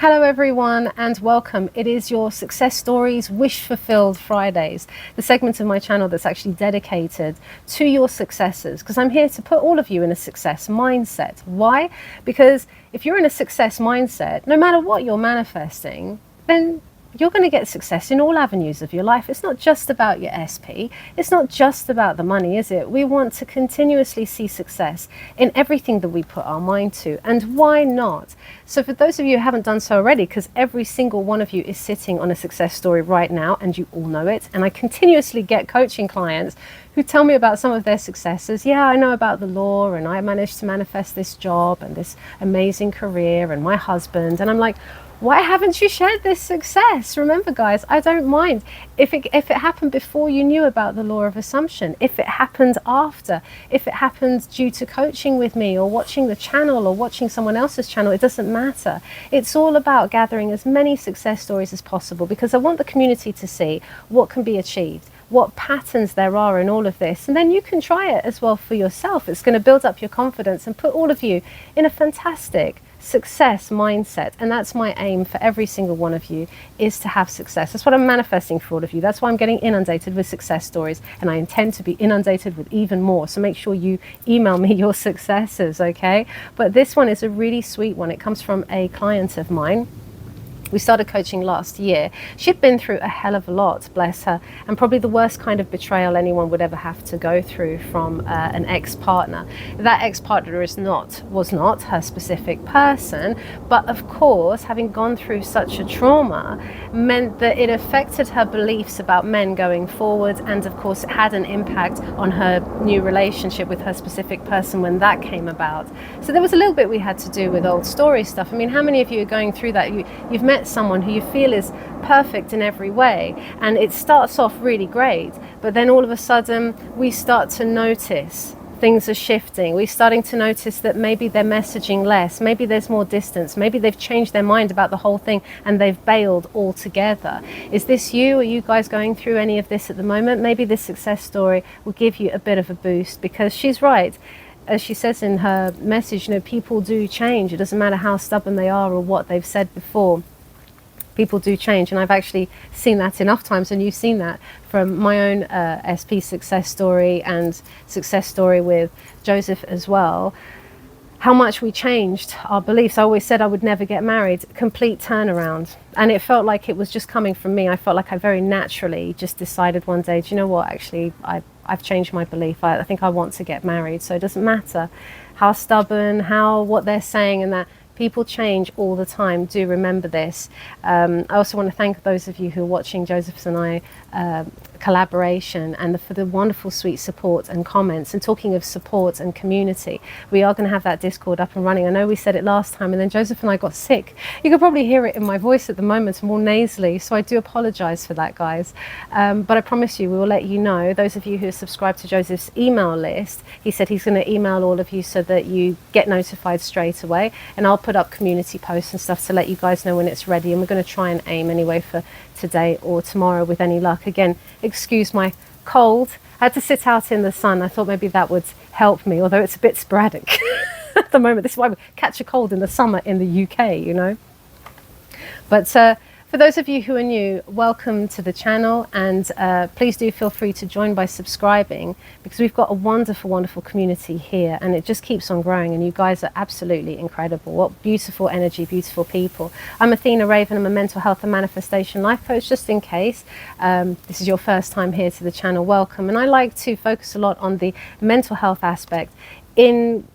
Hello everyone and welcome. It is your Success Stories Wish Fulfilled Fridays, the segment of my channel that's actually dedicated to your successes, because I'm here to put all of you in a success mindset. Why? Because if you're in a success mindset, no matter what you're manifesting, then you're going to get success in all avenues of your life. It's not just about your SP. It's not just about the money, is it? We want to continuously see success in everything that we put our mind to. And why not? So for those of you who haven't done so already, because every single one of you is sitting on a success story right now, and you all know it. And I continuously get coaching clients who tell me about some of their successes. Yeah, I know about the law, and I managed to manifest this job and this amazing career and my husband. And I'm like, why haven't you shared this success? Remember, guys, I don't mind if it happened before you knew about the law of assumption, if it happened after, if it happened due to coaching with me or watching the channel or watching someone else's channel. It doesn't matter. It's all about gathering as many success stories as possible, because I want the community to see what can be achieved, what patterns there are in all of this, and then you can try it as well for yourself. It's going to build up your confidence and put all of you in a fantastic success mindset. And that's my aim for every single one of you, is to have success. That's what I'm manifesting for all of you. That's why I'm getting inundated with success stories, and I intend to be inundated with even more. So make sure you email me your successes, okay? But this one is a really sweet one. It comes from a client of mine. We started coaching last year. She'd been through a hell of a lot, bless her, and probably the worst kind of betrayal anyone would ever have to go through from an ex-partner. That ex-partner was not her specific person, but of course, having gone through such a trauma meant that it affected her beliefs about men going forward, and of course it had an impact on her new relationship with her specific person when that came about. So there was a little bit we had to do with old story stuff. I mean, how many of you are going through that? You've met someone who you feel is perfect in every way, and it starts off really great, but then all of a sudden we start to notice things are shifting. We're starting to notice that maybe they're messaging less, maybe there's more distance, maybe they've changed their mind about the whole thing and they've bailed altogether. Is this you? Are you guys going through any of this at the moment? Maybe this success story will give you a bit of a boost, because she's right. As she says in her message, people do change. It doesn't matter how stubborn they are or what they've said before. People do change, and I've actually seen that enough times, and you've seen that from my own SP success story and success story with Joseph as well. How much we changed our beliefs. I always said I would never get married. Complete turnaround. And it felt like it was just coming from me. I felt like I very naturally just decided one day, do you know what, actually, I've changed my belief. I think I want to get married. So it doesn't matter how stubborn, what they're saying, and that people change all the time. Do remember this. I also want to thank those of you who are watching Joseph's and I collaboration, and for the wonderful sweet support and comments. And talking of support and community, we are going to have that Discord up and running. I know we said it last time, and then Joseph and I got sick. You can probably hear it in my voice at the moment, more nasally, so I do apologize for that, guys. But I promise you, we will let you know. Those of you who are subscribed to Joseph's email list, he said he's going to email all of you so that you get notified straight away, and I'll put up community posts and stuff to let you guys know when it's ready. And we're going to try and aim anyway for today or tomorrow with any luck. Again, excuse my cold. I had to sit out in the sun. I thought maybe that would help me, although it's a bit sporadic at the moment. This is why we catch a cold in the summer in the UK, But for those of you who are new, welcome to the channel, and please do feel free to join by subscribing, because we've got a wonderful, wonderful community here, and it just keeps on growing, and you guys are absolutely incredible. What beautiful energy, beautiful people. I'm Athena Raven. I'm a mental health and manifestation life coach. Just in case this is your first time here to the channel, welcome. And I like to focus a lot on the mental health aspect in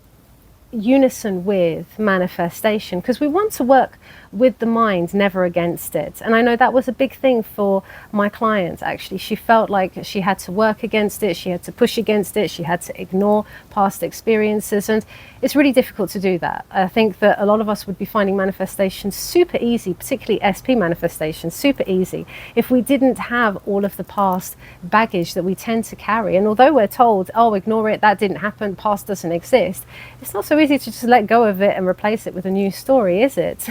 unison with manifestation, because we want to work with the mind, never against it. And I know that was a big thing for my client, actually. She felt like she had to work against it, she had to push against it, she had to ignore past experiences, and it's really difficult to do that. I think that a lot of us would be finding manifestation super easy, particularly SP manifestation, super easy, if we didn't have all of the past baggage that we tend to carry. And although we're told, oh, ignore it, that didn't happen, past doesn't exist, it's not so easy to just let go of it and replace it with a new story, is it?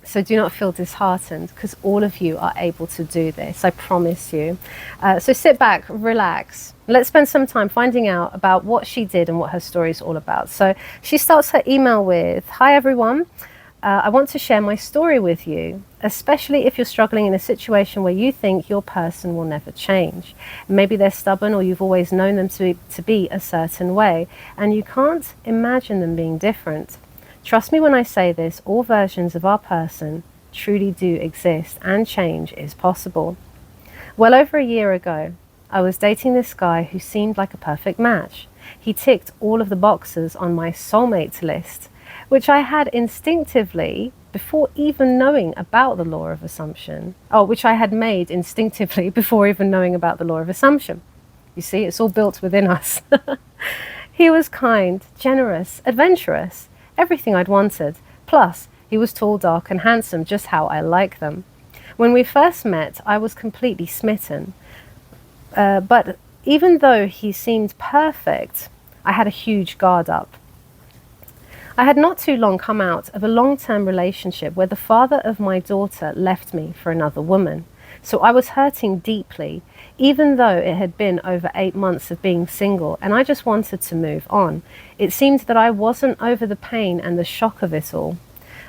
So do not feel disheartened, because all of you are able to do this, I promise you. So sit back, relax. Let's spend some time finding out about what she did and what her story is all about. So she starts her email with, "Hi everyone. I want to share my story with you, especially if you're struggling in a situation where you think your person will never change. Maybe they're stubborn, or you've always known them to be a certain way, and you can't imagine them being different. Trust me when I say this, all versions of our person truly do exist, and change is possible. Well over a year ago, I was dating this guy who seemed like a perfect match. He ticked all of the boxes on my soulmate list, which I had instinctively, before even knowing about the law of assumption, which I had made instinctively before even knowing about the law of assumption. You see, it's all built within us. He was kind, generous, adventurous, everything I'd wanted. Plus, he was tall, dark, and handsome, just how I like them. When we first met, I was completely smitten. But even though he seemed perfect, I had a huge guard up. I had not too long come out of a long-term relationship where the father of my daughter left me for another woman. So I was hurting deeply, even though it had been over 8 months of being single, and I just wanted to move on. It seemed that I wasn't over the pain and the shock of it all.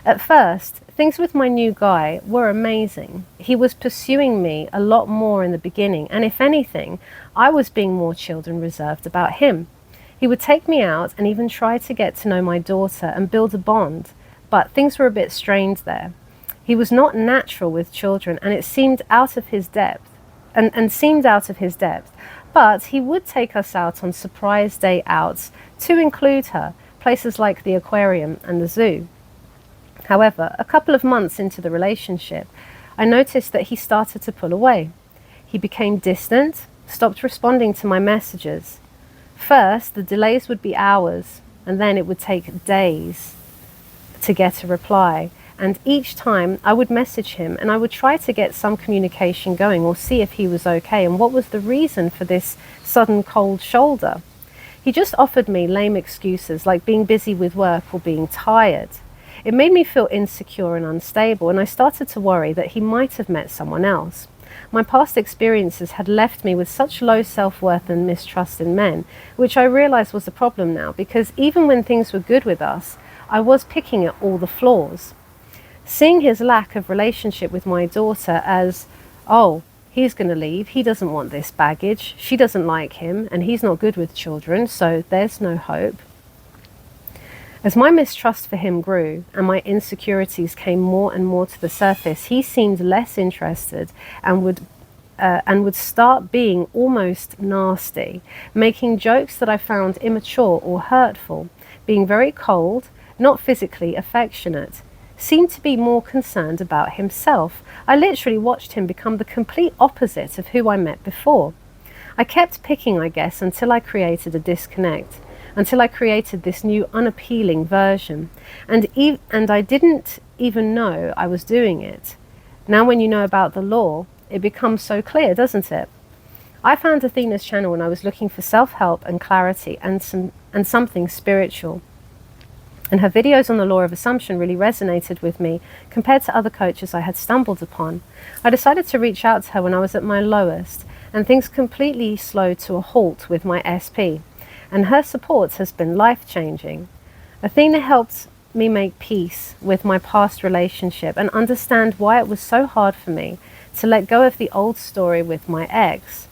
At first, things with my new guy were amazing. He was pursuing me a lot more in the beginning, and if anything, I was being more chilled and reserved about him. He would take me out and even try to get to know my daughter and build a bond, but things were a bit strained there. He was not natural with children, and it seemed out of his depth, but he would take us out on surprise day outs to include her, places like the aquarium and the zoo. However, a couple of months into the relationship, I noticed that he started to pull away. He became distant, stopped responding to my messages. First, the delays would be hours, and then it would take days to get a reply. And each time I would message him and I would try to get some communication going or see if he was okay and what was the reason for this sudden cold shoulder. He just offered me lame excuses like being busy with work or being tired. It made me feel insecure and unstable, and I started to worry that he might have met someone else. My past experiences had left me with such low self-worth and mistrust in men, which I realized was a problem now, because even when things were good with us, I was picking at all the flaws. Seeing his lack of relationship with my daughter as, oh, he's going to leave, he doesn't want this baggage, she doesn't like him, and he's not good with children, so there's no hope. As my mistrust for him grew and my insecurities came more and more to the surface, he seemed less interested and would start being almost nasty, making jokes that I found immature or hurtful, being very cold, not physically affectionate, seemed to be more concerned about himself. I literally watched him become the complete opposite of who I met before. I kept picking, I guess, until I created a disconnect. Until I created this new unappealing version. And I didn't even know I was doing it. Now when you know about the law, it becomes so clear, doesn't it? I found Athena's channel when I was looking for self-help and clarity and something spiritual. And her videos on the law of assumption really resonated with me compared to other coaches I had stumbled upon. I decided to reach out to her when I was at my lowest, and things completely slowed to a halt with my SP. And her support has been life-changing. Athena helped me make peace with my past relationship and understand why it was so hard for me to let go of the old story with my ex.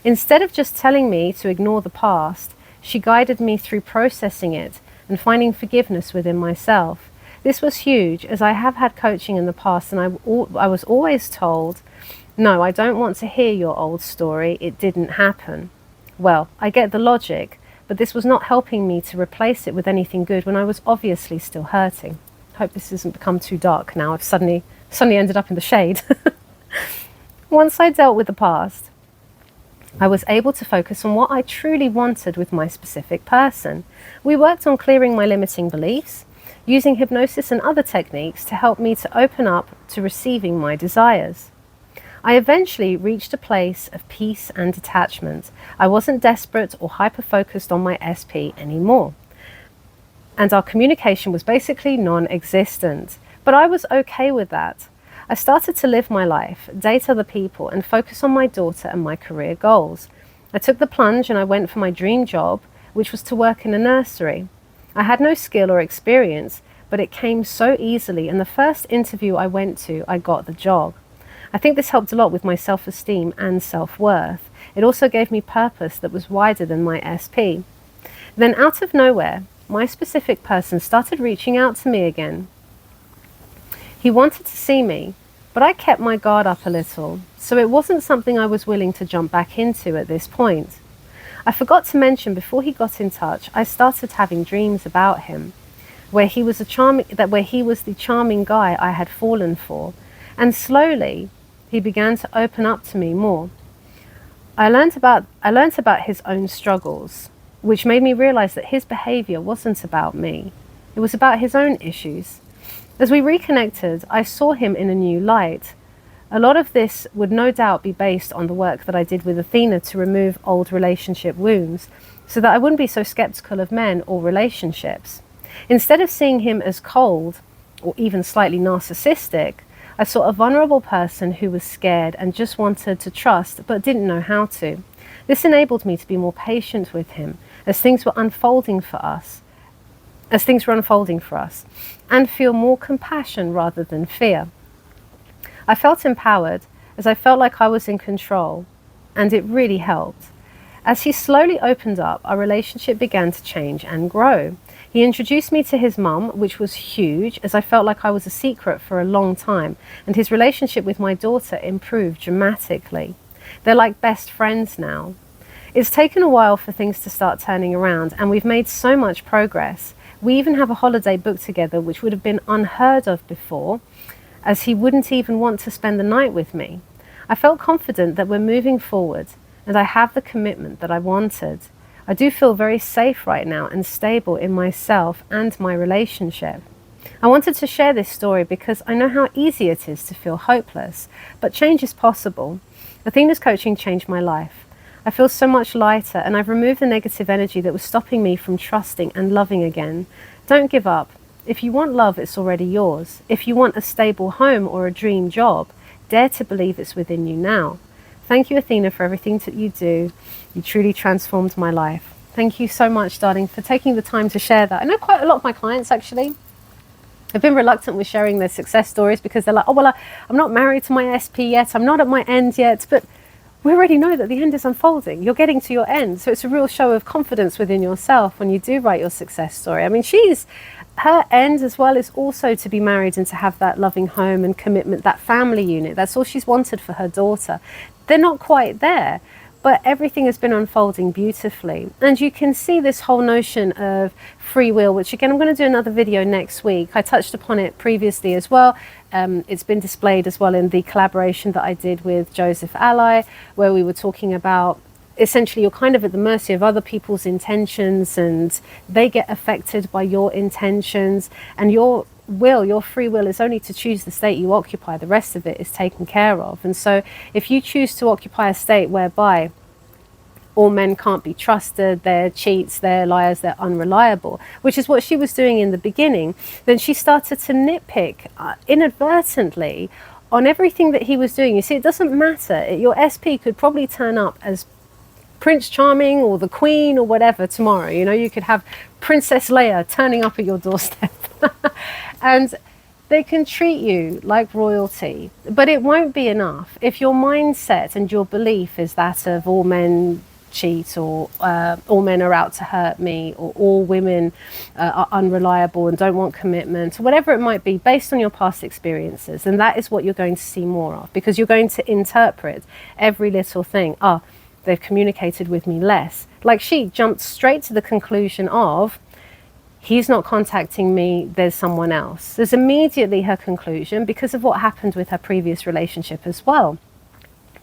Instead of just telling me to ignore the past, she guided me through processing it and finding forgiveness within myself. This was huge, as I have had coaching in the past and I was always told, no, I don't want to hear your old story, it didn't happen. Well, I get the logic, but this was not helping me to replace it with anything good when I was obviously still hurting. Hope this hasn't become too dark now. I've suddenly ended up in the shade. Once I dealt with the past, I was able to focus on what I truly wanted with my specific person. We worked on clearing my limiting beliefs, using hypnosis and other techniques to help me to open up to receiving my desires. I eventually reached a place of peace and detachment. I wasn't desperate or hyper-focused on my SP anymore. And our communication was basically non-existent. But I was okay with that. I started to live my life, date other people, and focus on my daughter and my career goals. I took the plunge and I went for my dream job, which was to work in a nursery. I had no skill or experience, but it came so easily, and the first interview I went to, I got the job. I think this helped a lot with my self-esteem and self-worth. It also gave me purpose that was wider than my SP. Then out of nowhere, my specific person started reaching out to me again. He wanted to see me, but I kept my guard up a little, so it wasn't something I was willing to jump back into at this point. I forgot to mention before he got in touch, I started having dreams about him, where he was the charming guy I had fallen for, and slowly he began to open up to me more. I learnt about his own struggles, which made me realize that his behavior wasn't about me. It was about his own issues. As we reconnected, I saw him in a new light. A lot of this would no doubt be based on the work that I did with Athena to remove old relationship wounds, so that I wouldn't be so skeptical of men or relationships. Instead of seeing him as cold or even slightly narcissistic, I saw a vulnerable person who was scared and just wanted to trust but didn't know how to. This enabled me to be more patient with him as things were unfolding for us, and feel more compassion rather than fear. I felt empowered as I felt like I was in control, and it really helped. As he slowly opened up, our relationship began to change and grow. He introduced me to his mum, which was huge, as I felt like I was a secret for a long time, and his relationship with my daughter improved dramatically. They're like best friends now. It's taken a while for things to start turning around, and we've made so much progress. We even have a holiday booked together, which would have been unheard of before, as he wouldn't even want to spend the night with me. I felt confident that we're moving forward, and I have the commitment that I wanted. I do feel very safe right now and stable in myself and my relationship. I wanted to share this story because I know how easy it is to feel hopeless, but change is possible. Athena's coaching changed my life. I feel so much lighter, and I've removed the negative energy that was stopping me from trusting and loving again. Don't give up. If you want love, it's already yours. If you want a stable home or a dream job, dare to believe it's within you now. Thank you, Athena, for everything that you do. You truly transformed my life. Thank you so much, darling, for taking the time to share that. I know quite a lot of my clients, actually, have been reluctant with sharing their success stories because they're like, oh, well, I'm not married to my SP yet. I'm not at my end yet. But we already know that the end is unfolding. You're getting to your end. So it's a real show of confidence within yourself when you do write your success story. I mean, her end as well is also to be married and to have that loving home and commitment, that family unit. That's all she's wanted for her daughter. They're not quite there, but everything has been unfolding beautifully. And you can see this whole notion of free will, which again, I'm going to do another video next week. I touched upon it previously as well. It's been displayed as well in the collaboration that I did with Joseph Ally, where we were talking about essentially you're kind of at the mercy of other people's intentions, and they get affected by your intentions, and your free will is only to choose the state you occupy. The rest of it is taken care of. And so if you choose to occupy a state whereby all men can't be trusted, they're cheats, they're liars, they're unreliable, which is what she was doing in the beginning, then she started to nitpick inadvertently on everything that he was doing. You see, it doesn't matter. Your SP could probably turn up as Prince Charming or the Queen or whatever tomorrow. You know, you could have Princess Leia turning up at your doorstep. And they can treat you like royalty, but it won't be enough. If your mindset and your belief is that of all men cheat, or all men are out to hurt me, or all women are unreliable and don't want commitment, or whatever it might be, based on your past experiences, then that is what you're going to see more of, because you're going to interpret every little thing. Oh, they've communicated with me less. Like she jumped straight to the conclusion of, he's not contacting me, there's someone else. There's immediately her conclusion because of what happened with her previous relationship as well.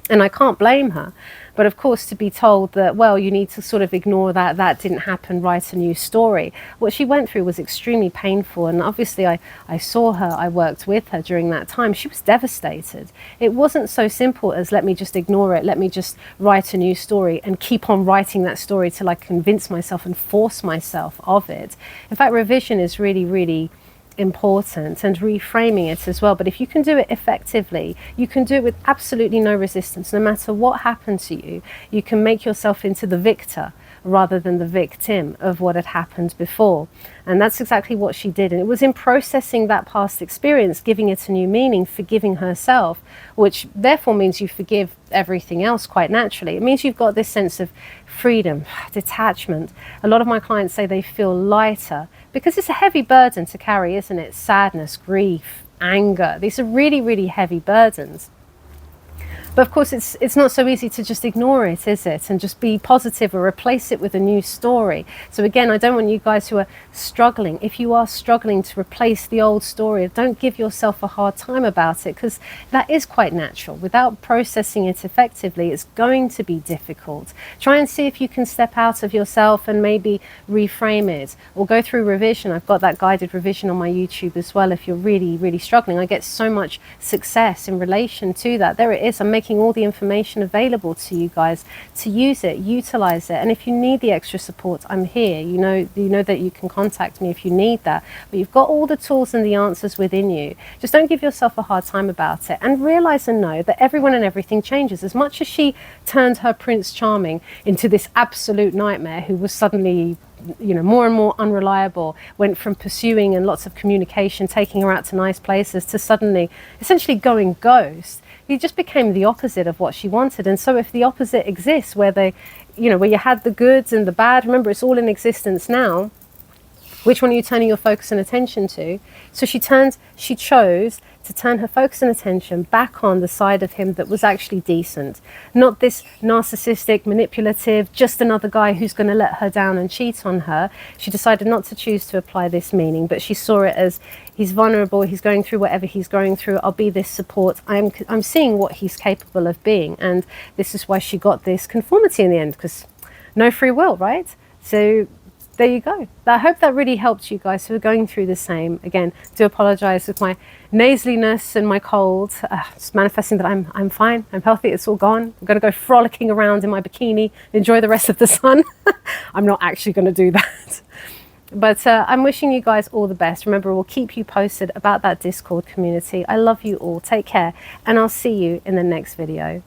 And I can't blame her. But of course, to be told that, well, you need to sort of ignore that, that didn't happen, write a new story. What she went through was extremely painful. And obviously I saw her, I worked with her during that time. She was devastated. It wasn't so simple as let me just ignore it, let me just write a new story and keep on writing that story till I convince myself and force myself of it. In fact, revision is really, really important, and reframing it as well. But if you can do it effectively, you can do it with absolutely no resistance. No matter what happened to you, you can make yourself into the victor rather than the victim of what had happened before. And that's exactly what she did. And it was in processing that past experience, giving it a new meaning, forgiving herself, which therefore means you forgive everything else quite naturally. It means you've got this sense of freedom, detachment. A lot of my clients say they feel lighter because it's a heavy burden to carry, isn't it? Sadness, grief, anger. These are really, really heavy burdens. But of course, it's not so easy to just ignore it, is it? And just be positive or replace it with a new story. So again, I don't want you guys who are struggling, if you are struggling to replace the old story, don't give yourself a hard time about it, because that is quite natural. Without processing it effectively, it's going to be difficult. Try and see if you can step out of yourself and maybe reframe it, or go through revision. I've got that guided revision on my YouTube as well if you're really, really struggling. I get so much success in relation to that. There it is. I'm making all the information available to you guys to use it, utilize it. And if you need the extra support, I'm here. You know that you can contact me if you need that. But you've got all the tools and the answers within you. Just don't give yourself a hard time about it, and realize and know that everyone and everything changes. As much as she turned her Prince Charming into this absolute nightmare who was suddenly more and more unreliable, went from pursuing and lots of communication, taking her out to nice places, to suddenly essentially going ghost. He just became the opposite of what she wanted. And so if the opposite exists, where where you had the goods and the bad, remember, it's all in existence now. Which one are you turning your focus and attention to? So she chose to turn her focus and attention back on the side of him that was actually decent. Not this narcissistic, manipulative, just another guy who's going to let her down and cheat on her. She decided not to choose to apply this meaning, but she saw it as, he's vulnerable, he's going through whatever he's going through, I'll be this support. I'm seeing what he's capable of being. And this is why she got this conformity in the end, because no free will, right? So there you go. I hope that really helped you guys who are going through the same. Again, do apologize with my nasaliness and my cold. It's manifesting that I'm fine, I'm healthy, it's all gone. I'm going to go frolicking around in my bikini, enjoy the rest of the sun. I'm not actually going to do that. But I'm wishing you guys all the best. Remember, we'll keep you posted about that Discord community. I love you all. Take care, and I'll see you in the next video.